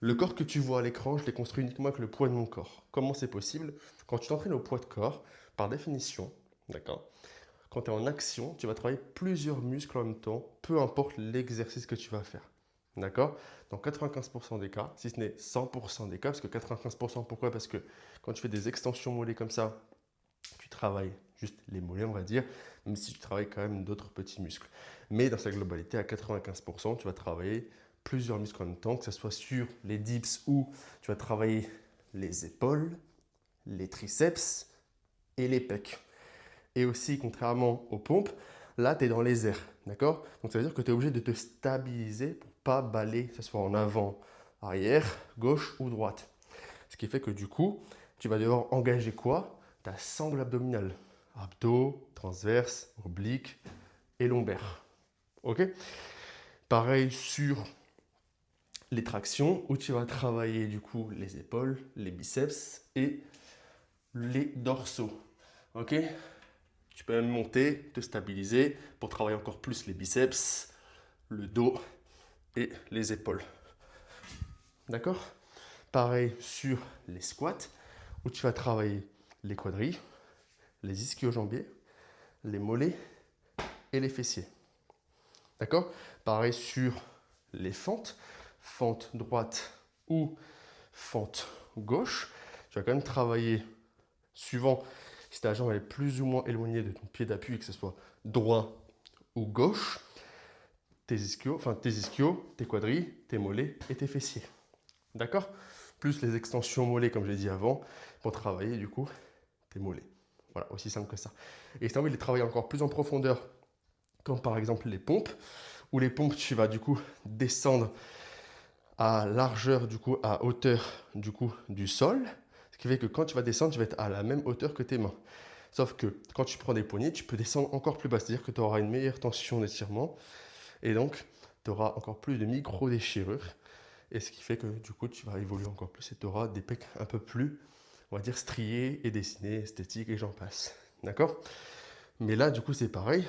Le corps que tu vois à l'écran, je l'ai construit uniquement avec le poids de mon corps. Comment c'est possible? Quand tu t'entraînes au poids de corps, par définition, d'accord, quand tu es en action, tu vas travailler plusieurs muscles en même temps, peu importe l'exercice que tu vas faire. D'accord? Dans 95% des cas, si ce n'est 100% des cas, parce que 95%, pourquoi? Parce que quand tu fais des extensions mollets comme ça, tu travailles juste les mollets, on va dire, même si tu travailles quand même d'autres petits muscles. Mais dans sa globalité, à 95%, tu vas travailler plusieurs muscles en même temps, que ce soit sur les dips ou tu vas travailler les épaules, les triceps et les pecs. Et aussi, contrairement aux pompes, là, tu es dans les airs. D'accord? Donc, ça veut dire que tu es obligé de te stabiliser pour pas baller, que ce soit en avant, arrière, gauche ou droite. Ce qui fait que du coup, tu vas devoir engager quoi? Ta sangle abdominale. Abdos, transverse, oblique et lombaire. Ok? Pareil sur les tractions où tu vas travailler du coup les épaules, les biceps et les dorsaux. Ok? Tu peux même monter, te stabiliser pour travailler encore plus les biceps, le dos et les épaules. D'accord? Pareil sur les squats où tu vas travailler les quadris, les ischio-jambiers, les mollets et les fessiers. D'accord? Pareil sur les fentes, fente droite ou fente gauche. Tu vas quand même travailler suivant si ta jambe est plus ou moins éloignée de ton pied d'appui, que ce soit droit ou gauche, tes ischios, tes quadris, tes mollets et tes fessiers. D'accord? Plus les extensions mollets, comme je l'ai dit avant, pour travailler du coup tes mollets. Voilà, aussi simple que ça. Et si tu as envie de les travailler encore plus en profondeur, comme par exemple les pompes, où les pompes, tu vas du coup descendre à largeur, du coup, à hauteur du coup du sol, ce qui fait que quand tu vas descendre, tu vas être à la même hauteur que tes mains. Sauf que quand tu prends des poignées, tu peux descendre encore plus bas, c'est-à-dire que tu auras une meilleure tension d'étirement et donc tu auras encore plus de micro-déchirures. Et ce qui fait que du coup, tu vas évoluer encore plus et tu auras des pecs un peu plus, on va dire, striés et dessinés, esthétiques et j'en passe. D'accord? Mais là, du coup, c'est pareil.